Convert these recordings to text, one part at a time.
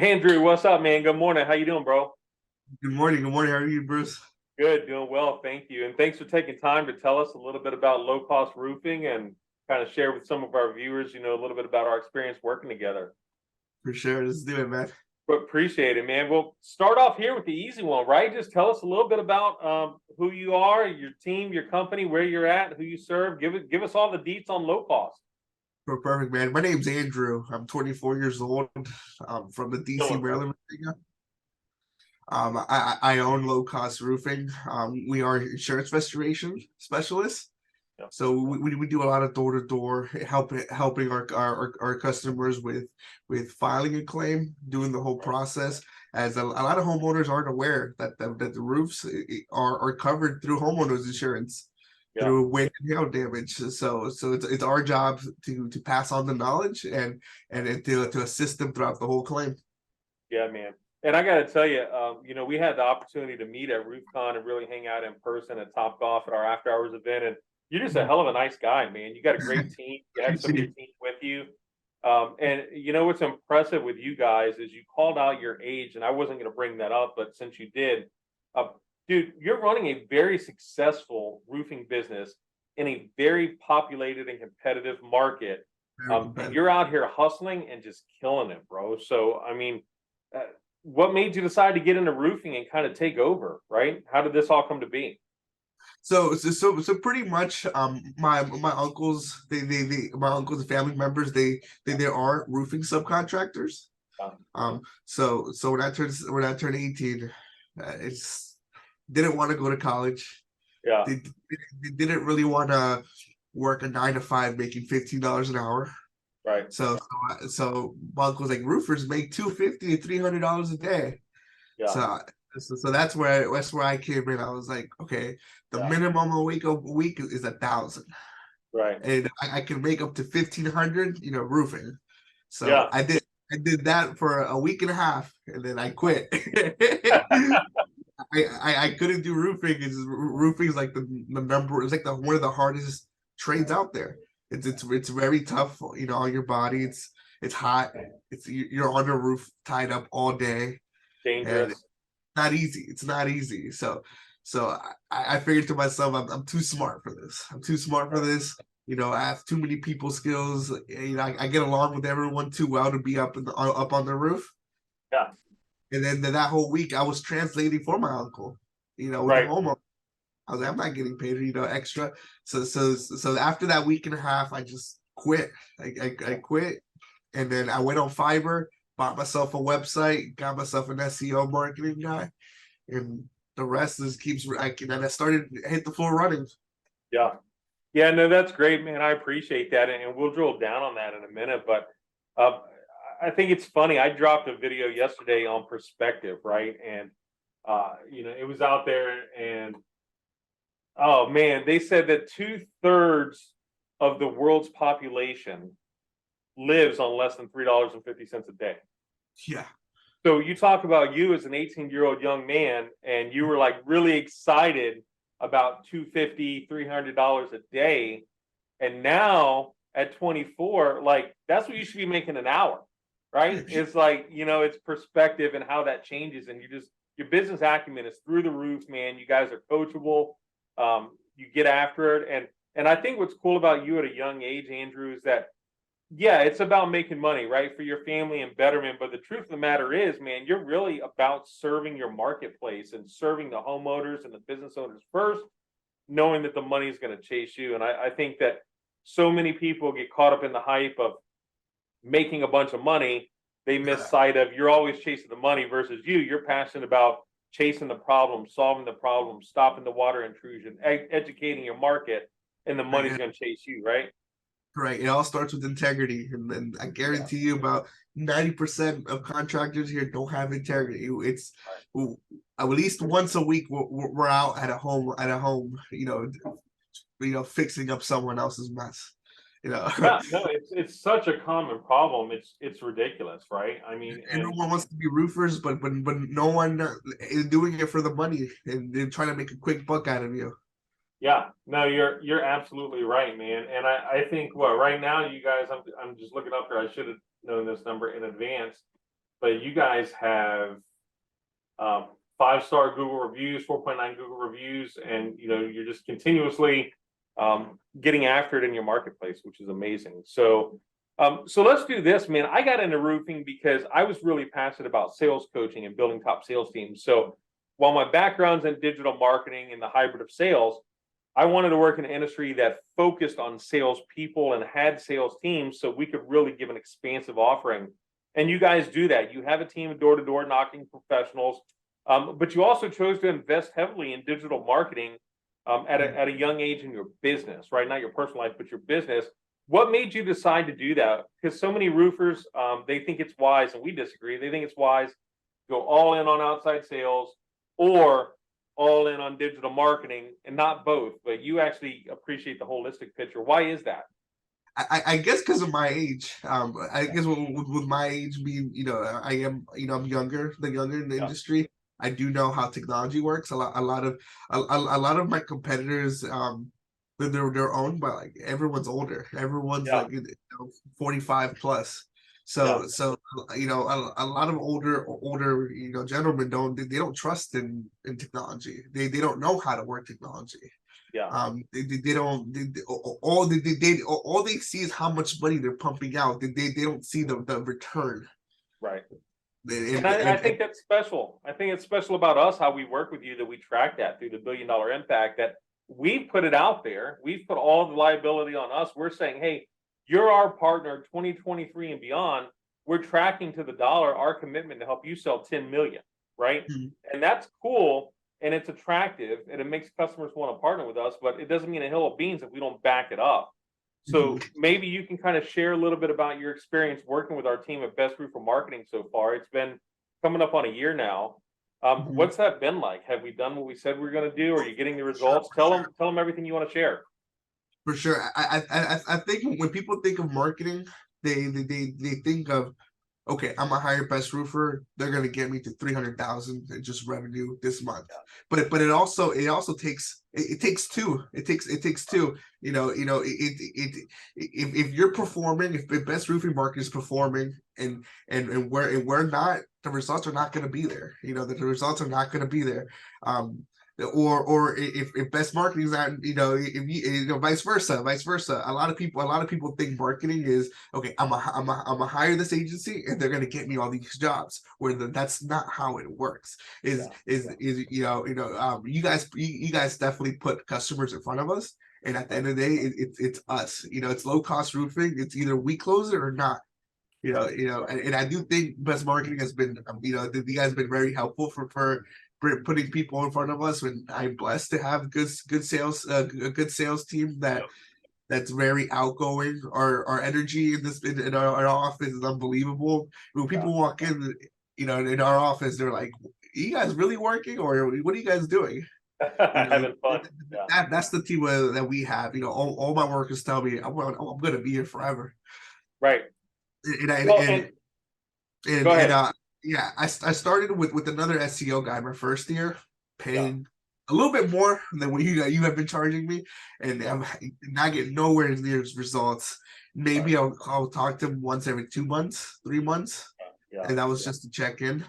Andrew, what's up, man? Good morning. How you doing, bro? Good morning. Good morning. How are you, Bruce? Good, doing well, thank you. And thanks for taking time to tell us a little bit about low cost roofing and kind of share with some of our viewers, a little bit about our experience working together. For sure. Let's do it, man. But appreciate it, man. We'll start off here with the easy one, right? Just tell us a little bit about who you are, your team, your company, where you're at, who you serve. Give us all the deets on low cost. Perfect, man. My name's Andrew. I'm 24 years old. I'm from the D.C., Killing, bro. Maryland, Virginia. I own low cost roofing. We are insurance restoration specialists. Yeah. So we do a lot of door to door helping our customers with filing a claim, doing the whole process. As a lot of homeowners aren't aware that the roofs are covered through homeowners insurance Yeah. through wind and hail damage. So it's our job to pass on the knowledge and to assist them throughout the whole claim. Yeah, man. And I got to tell you, we had the opportunity to meet at RoofCon and really hang out in person at Top Golf at our after hours event. And you're just a hell of a nice guy, man. You got a great team. You have some of your team with you. And what's impressive with you guys is you called out your age, and I wasn't going to bring that up, but since you did, uh, dude, you're running a very successful roofing business in a very populated and competitive market. And you're out here hustling and just killing it, bro. So, I mean, uh, what made you decide to get into roofing and kind of take over, right? How did this all come to be? So pretty much my uncles my uncles and family members they are roofing subcontractors. So when I turned 18, it's didn't want to go to college. Yeah, They didn't really want to work a 9 to 5 making $15 an hour. right. So my uncle's like, roofers make $250 to $300 a day. Yeah, So that's where I came in. I was like, okay, the yeah, minimum a week is 1,000, right. and I can make up to 1,500, roofing. So Yeah, I did that for a week and a half, and then I quit. I couldn't do roofing. Roofing is like the number. It's like the one of the hardest trades out there. It's very tough, on your body. It's hot. You're on the roof tied up all day, and dangerous. not easy. It's not easy. So I figured to myself, I'm too smart for this. I'm too smart for this. I have too many people skills. I get along with everyone too well to be up on the roof. Yeah, And then that whole week, I was translating for my uncle. With the right. homeowner. I was like, I'm not getting paid, extra. So after that week and a half, I just quit. I quit, and then I went on Fiverr, bought myself a website, got myself an SEO marketing guy, and the rest is keeps. And I started hit the floor running. Yeah. Yeah, no, that's great, man. I appreciate that. And we'll drill down on that in a minute. But uh, I think it's funny. I dropped a video yesterday on perspective, right? And, it was out there and, oh, man, they said that two-thirds of the world's population lives on less than $3.50 a day. Yeah, So you talk about you as an 18-year-old young man, and you were like really excited about 250, $300 a day. And now at 24, like that's what you should be making an hour, right? It's like, it's perspective and how that changes. And your business acumen is through the roof, man. You guys are coachable. You get after it. And I think what's cool about you at a young age, Andrew, is that yeah, it's about making money, right, for your family and betterment. But the truth of the matter is, man, you're really about serving your marketplace and serving the homeowners and the business owners first, knowing that the money is going to chase you. And I think that so many people get caught up in the hype of making a bunch of money. They miss sight of you're always chasing the money versus you're passionate about chasing the problem, solving the problem, stopping the water intrusion, educating your market, and the money's going to chase you, right? right. It all starts with integrity, and I Yeah. guarantee you, about 90% of contractors here don't have integrity. It's at least once a week we're out at a home, fixing up someone else's mess. Yeah, no, it's such a common problem. It's ridiculous, right? I mean, and Everyone wants to be roofers, but no one is doing it for the money, and they're trying to make a quick buck out of you. yeah, no, you're absolutely right, man. And I think right now you guys, I'm just looking up here. I should have known this number in advance. but you guys have 5-star Google reviews, 4.9 Google reviews, and you're just continuously getting after it in your marketplace, which is amazing. So let's do this, man. I got into roofing because I was really passionate about sales coaching and building top sales teams. So while my background's in digital marketing and the hybrid of sales, I wanted to work in an industry that focused on sales people and had sales teams so we could really give an expansive offering. And you guys do that. You have a team of door-to-door knocking professionals, but you also chose to invest heavily in digital marketing at a young age in your business, right? Not your personal life, but your business. What made you decide to do that? Because so many roofers, they think it's wise, and we disagree. They think it's wise to go all in on outside sales or all in on digital marketing, and not both. But you actually appreciate the holistic picture. Why is that? I guess because of my age. I guess with my age being, I am, I'm younger in the industry. I do know how technology works. A lot of my competitors, they're owned by like everyone's older. Everyone's like 45 plus. So a lot of older gentlemen they don't trust in technology. They don't know how to work technology. They don't. All they see is how much money they're pumping out. They don't see the return. Right. And I think that's special. I think it's special about us how we work with you, that we track that through the $1 billion impact, that we put it out there. We've put all the liability on us. We're saying, hey, you're our partner 2023 and beyond. We're tracking to the dollar our commitment to help you sell 10 million, right? Mm-hmm. And that's cool, and it's attractive, and it makes customers want to partner with us, but it doesn't mean a hill of beans if we don't back it up. So maybe you can kind of share a little bit about your experience working with our team at Best Roofer Marketing so far. It's been coming up on a year now. What's that been like? Have we done what we said we were going to do? Are you getting the results? Tell them everything you want to share. For sure. I think when people think of marketing, they think of, okay, I'm a hire Best Roofer. They're gonna get me to 300,000 in just revenue this month. But it also takes two. It takes two. If you're performing, if Best Roofing Market is performing, and we're not, the results are not going to be there. The results are not going to be there. Or if Best Marketing is not, if vice versa. A lot of people think marketing is, okay, I'm a hire this agency and they're gonna get me all these jobs, where that's not how it works. You guys definitely put customers in front of us, and at the end of the day, it's us. It's low cost roofing. It's either we close it or not. And I do think Best Marketing has been, you guys have been very helpful for putting people in front of us. When I'm blessed to have good sales, a good sales team that's very outgoing. Our energy in our office is unbelievable. When people walk in, in our office, they're like, "Are you guys really working, or what are you guys doing?" Having fun. That's the team that we have. All my workers tell me I'm going to be here forever. Right. Go ahead. I started with another SEO guy my first year, paying a little bit more than what you have been charging me, and I'm not getting nowhere near his results. Maybe I'll talk to him once every 2 months, 3 months, and that was just to check in.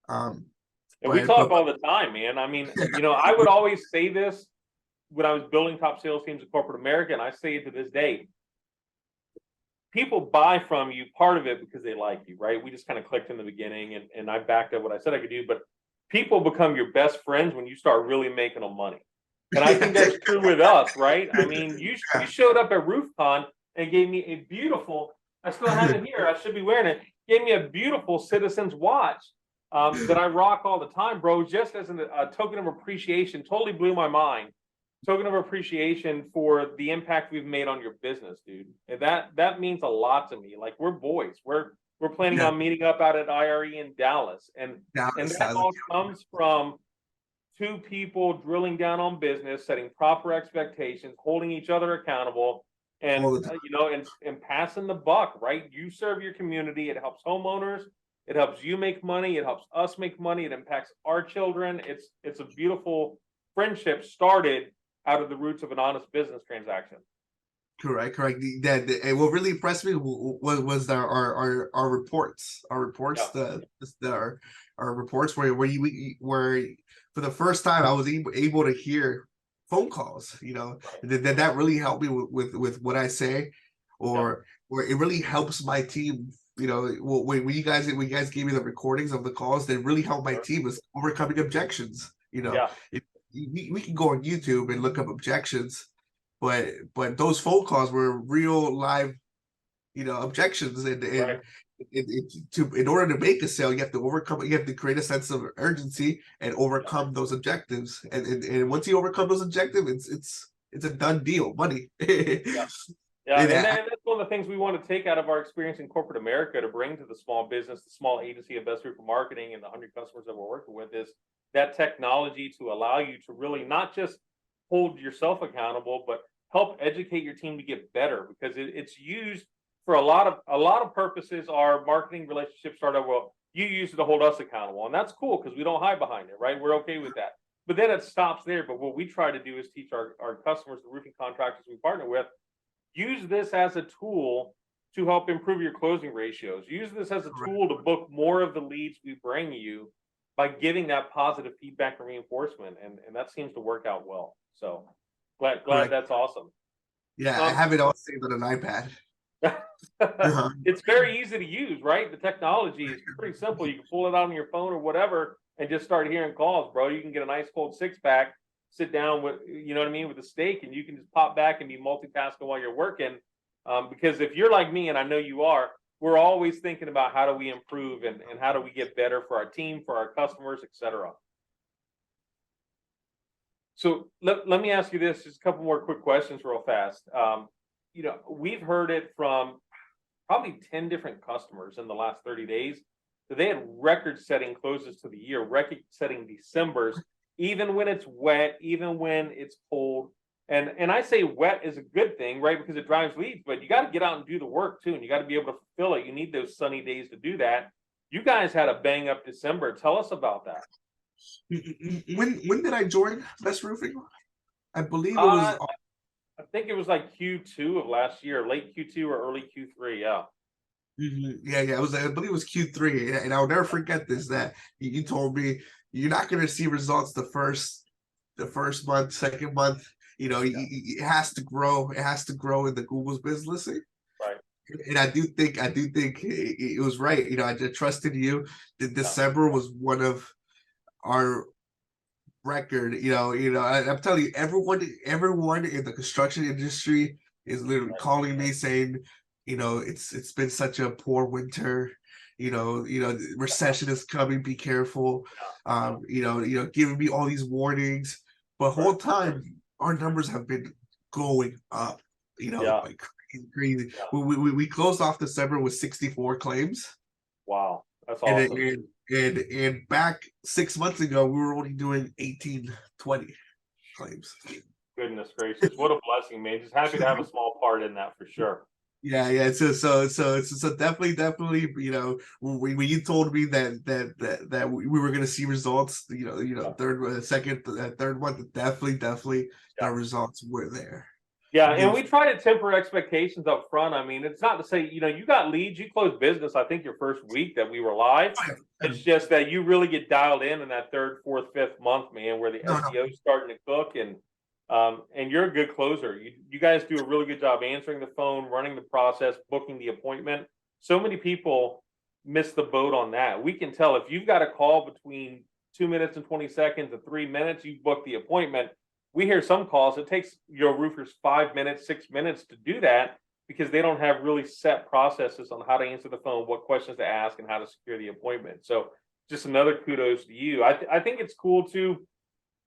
And we talk all the time, man. I mean, I would always say this when I was building top sales teams in corporate America, and I say it to this day. People buy from you, part of it because they like you, right? We just kind of clicked in the beginning, and I backed up what I said I could do. But people become your best friends when you start really making them money. And I think that's true with us, right? I mean, you showed up at RoofCon and gave me a beautiful, I still have it here, I should be wearing it, gave me a beautiful Citizens watch that I rock all the time, bro, just as a token of appreciation. Totally blew my mind. Token of appreciation for the impact we've made on your business, dude. And that means a lot to me. Like, we're boys. We're planning on meeting up out at IRE in Dallas. And that all comes from two people drilling down on business, setting proper expectations, holding each other accountable, and and passing the buck, right? You serve your community, it helps homeowners, it helps you make money, it helps us make money, it impacts our children. It's a beautiful friendship started out of the roots of an honest business transaction. Correct, correct. And what really impressed me was our reports, Yeah, our reports where where for the first time I was able to hear phone calls. right. That really helped me with what I say, Yeah, or it really helps my team. When you guys gave me the recordings of the calls, they really helped my sure. team with overcoming objections. Yeah, If, we can go on YouTube and look up objections, but those phone calls were real live, objections, and right. in order to make a sale, you have to create a sense of urgency and Yeah. overcome those objectives, and once you overcome those objectives, it's a done deal, money. Yeah. Yeah, And and I- then that's one of the things we want to take out of our experience in corporate America to bring to the small business, the small agency of Best for Marketing, and the 100 customers that we're working with is that technology to allow you to really not just hold yourself accountable, but help educate your team to get better because it's used for a lot of purposes. Our marketing relationships start out well. You use it to hold us accountable, and that's cool because we don't hide behind it, right? We're okay with that. But then it stops there. But what we try to do is teach our customers, the roofing contractors we partner with, use this as a tool to help improve your closing ratios. Use this as a tool to book more of the leads we bring you by giving that positive feedback and reinforcement. And that seems to work out well. So glad Correct. that's awesome. Yeah, I Um, have it all saved on an iPad. Uh-huh. it's very easy to use, right? The technology is pretty simple. You can pull it out on your phone or whatever and just start hearing calls, bro. You can get a nice cold 6-pack, sit down with, you know what I mean, with a steak, and you can just pop back and be multitasking while you're working. Because if you're like me, and I know you are, we're always thinking about how do we improve and how do we get better for our team, for our customers, etc. So let me ask you this, just a couple more quick questions real fast. We've heard it from probably 10 different customers in the last 30 days that they had record-setting closes to the year, record-setting Decembers, even when it's wet, even when it's cold. And I say wet is a good thing, right? Because it drives leads, but you got to get out and do the work too, and you got to be able to fulfill it. You need those sunny days to do that. You guys had a bang up December. Tell us about that. When did I join Best Roofing? I believe it was. I think it was like Q2 of last year, late Q2 or early Q3. Yeah. Yeah, yeah. It was. I believe it was Q3, and I'll never forget this. That you told me you're not going to see results the first month, second month. Yeah. It has to grow. It has to grow in the Google's business. Right. And I do think it was right. I just trusted you. Yeah. December was one of our record. I'm telling you, everyone in the construction industry is literally Right. calling me saying, it's been such a poor winter. The recession is coming. Be careful. Yeah. Giving me all these warnings, but Right. whole time our numbers have been going up. Yeah. Like crazy, crazy. Yeah. We closed off December with 64 claims, Wow. That's and awesome. and back 6 months ago we were only doing 18, 20 claims. Goodness gracious. What a blessing, man. Just happy to have a small part in that for sure. Yeah, yeah. So definitely. When you told me that we were gonna see results, Yeah. second, third month, definitely Yeah. the results were there. Yeah, and Then- we try to temper expectations up front. I mean, it's not to say, you got leads, you closed business, I think your first week that we were live. It's just that you really get dialed in that third, fourth, fifth month, man, where the No, no. SEO is starting to cook and you're a good closer. You guys do a really good job answering the phone, running the process, booking the appointment. So many people miss the boat on that. We can tell if you've got a call between 2 minutes and 20 seconds and 3 minutes, you book the appointment. We hear some calls, it takes your roofers 5 minutes, 6 minutes to do that because they don't have really set processes on how to answer the phone, what questions to ask, and how to secure the appointment. So just another kudos to you. I think it's cool too,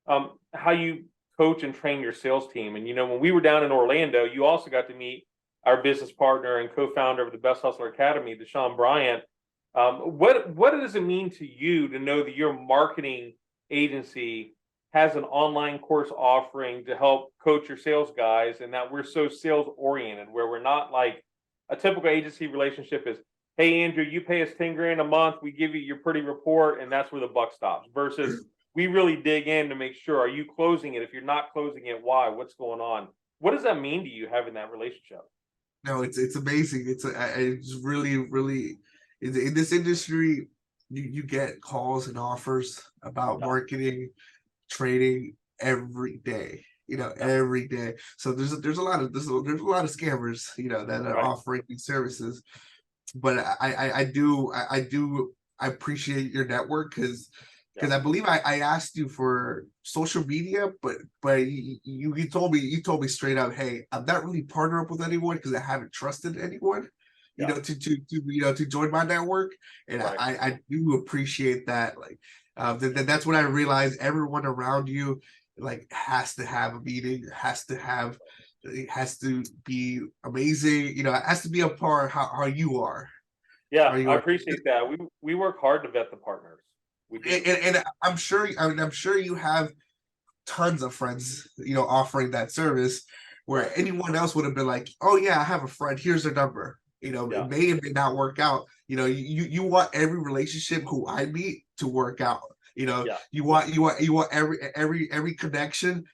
how you coach and train your sales team. And when we were down in Orlando, you also got to meet our business partner and co-founder of the Best Hustler Academy, Deshaun Bryant. What does it mean to you to know that your marketing agency has an online course offering to help coach your sales guys, and that we're so sales oriented, where we're not like a typical agency relationship is, hey, Andrew, you pay us 10 grand a month, we give you your pretty report, and that's where the buck stops, versus we really dig in to make sure, are you closing it? If you're not closing it, why? What's going on? What does that mean to you having that relationship? No, it's amazing. It's really in this industry. You get calls and offers about Yeah, marketing, trading every day. yeah, Every day. So there's a lot of there's a lot of scammers, that are right. offering these services. But I appreciate your network Yeah, because I believe I asked you for social media, but you told me straight up, hey, I'm not really partner up with anyone because I haven't trusted anyone, yeah, to join my network, and right. I do appreciate that. Like, that's when I realized everyone around you like has to have a meeting, it has to be amazing, it has to be a part how you are. Yeah, How you I are. appreciate that. We work hard to vet the partners. We do. And I'm sure you have tons of friends, offering that service where Right. anyone else would have been like, oh yeah, I have a friend, here's their number. Yeah, It may or may not work out. You want every relationship who I meet to work out. yeah, You want every connection,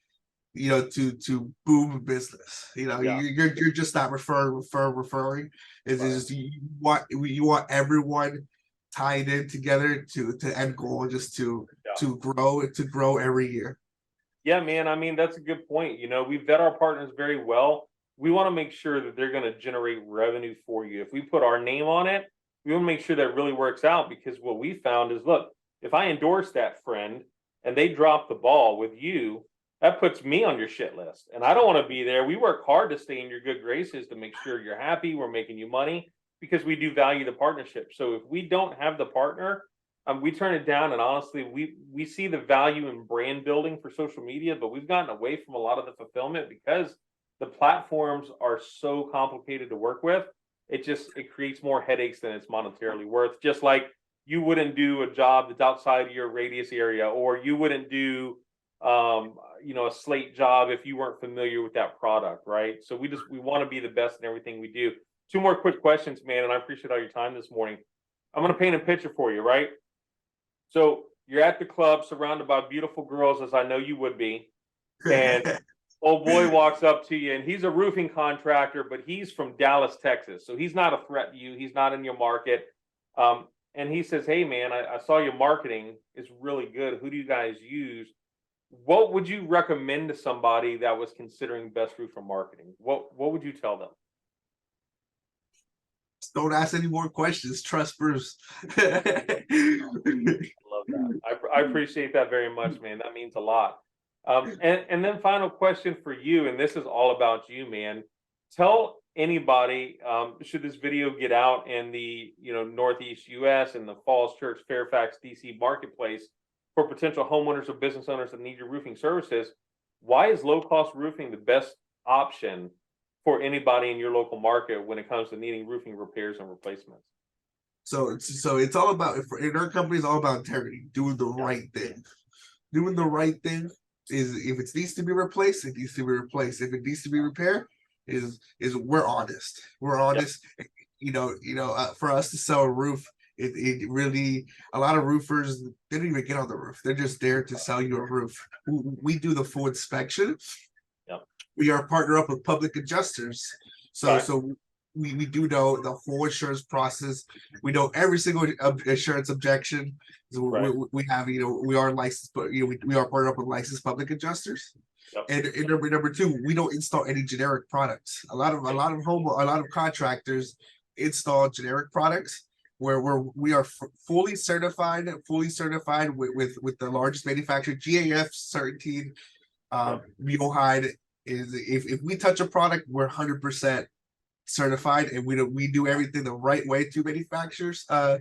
to boom business. yeah. You're just not referring. It's Right. just you want everyone tied in together to end goal, just Yeah. to grow every year. Yeah, man. I mean, that's a good point. We vet our partners very well. We want to make sure that they're going to generate revenue for you. If we put our name on it, we want to make sure that it really works out, because what we found is, look, if I endorse that friend and they drop the ball with you, that puts me on your shit list. And I don't want to be there. We work hard to stay in your good graces to make sure you're happy, we're making you money, because we do value the partnership. So if we don't have the partner, we turn it down. And honestly, we see the value in brand building for social media, but we've gotten away from a lot of the fulfillment because the platforms are so complicated to work with. It creates more headaches than it's monetarily worth. Just like you wouldn't do a job that's outside of your radius area, or you wouldn't do a slate job if you weren't familiar with that product, right? So we want to be the best in everything we do. Two more quick questions, man, and I appreciate all your time this morning. I'm going to paint a picture for you, right? So you're at the club surrounded by beautiful girls, as I know you would be, and old boy walks up to you, and he's a roofing contractor, but he's from Dallas, Texas. So he's not a threat to you. He's not in your market. And he says, hey, man, I saw your marketing is really good. Who do you guys use? What would you recommend to somebody that was considering best roofer marketing? What would you tell them? Don't ask any more questions. Trust Bruce. Love that. I appreciate that very much, man. That means a lot. And then final question for you, and this is all about you, man. Tell anybody, should this video get out in the Northeast US and the Falls Church, Fairfax, DC marketplace for potential homeowners or business owners that need your roofing services, why is low cost roofing the best option for anybody in your local market when it comes to needing roofing repairs and replacements? So it's all about, in our company, it's all about integrity, doing the Yeah, right thing. Doing the right thing is, if it needs to be replaced, it needs to be replaced. If it needs to be repaired, is we're honest. We're yeah, honest. For us to sell a roof, it really, a lot of roofers, they don't even get on the roof. They're just there to sell you a roof. We do the full inspection. yeah. We are partner up with public adjusters. So Okay. so we do know the whole insurance process. We know every single insurance objection. So Right. we have, we are licensed, but we are partnered up with licensed public adjusters. Yep. And number two, we don't install any generic products. A lot of contractors install generic products where we are fully certified with the largest manufacturer, GAF certainty. Yep. Mule is, if we touch a product, we're 100% certified, and we do everything the right way to manufacturers, the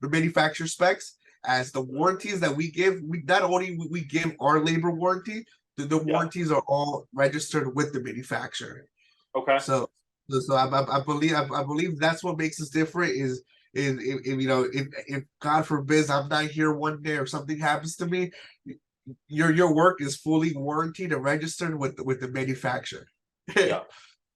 manufacturer specs. As the warranties that we give, we not only we give our labor warranty, the Yeah. warranties are all registered with the manufacturer. Okay. So I believe that's what makes us different, is if God forbid I'm not here one day or something happens to me, your work is fully warranted and registered with the manufacturer. Yeah.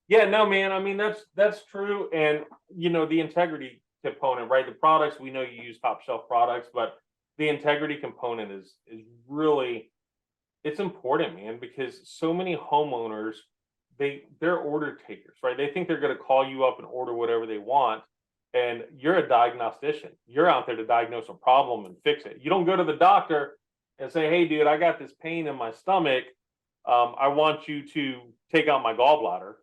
Yeah, no, man. I mean, that's true. And the integrity component, right? The products, we know you use top shelf products, but the integrity component is really, it's important, man, because so many homeowners they're order takers, right? They think they're going to call you up and order whatever they want. And you're a diagnostician. You're out there to diagnose a problem and fix it. You don't go to the doctor and say, hey, dude, I got this pain in my stomach. I want you to take out my gallbladder.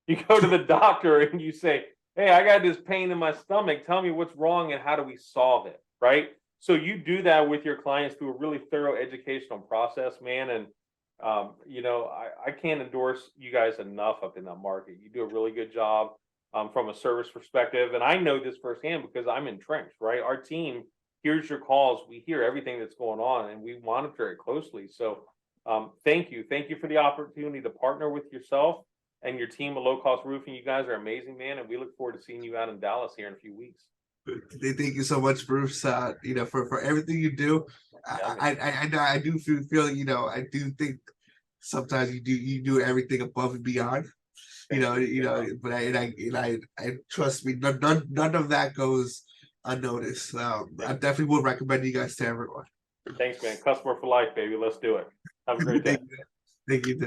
You go to the doctor and you say, hey, I got this pain in my stomach. Tell me what's wrong and how do we solve it, right? So you do that with your clients through a really thorough educational process, man. And, I can't endorse you guys enough up in that market. You do a really good job from a service perspective. And I know this firsthand because I'm entrenched, right? Our team hears your calls. We hear everything that's going on and we monitor it closely. So thank you. Thank you for the opportunity to partner with yourself and your team of Low Cost Roofing. You guys are amazing, man. And we look forward to seeing you out in Dallas here in a few weeks. Thank you so much, Bruce. For everything you do. Yeah, I do feel I do think sometimes you do everything above and beyond. But I trust me, none of that goes unnoticed. I definitely would recommend you guys to everyone. Thanks, man. Customer for life, baby. Let's do it. Have a great day. Thank you.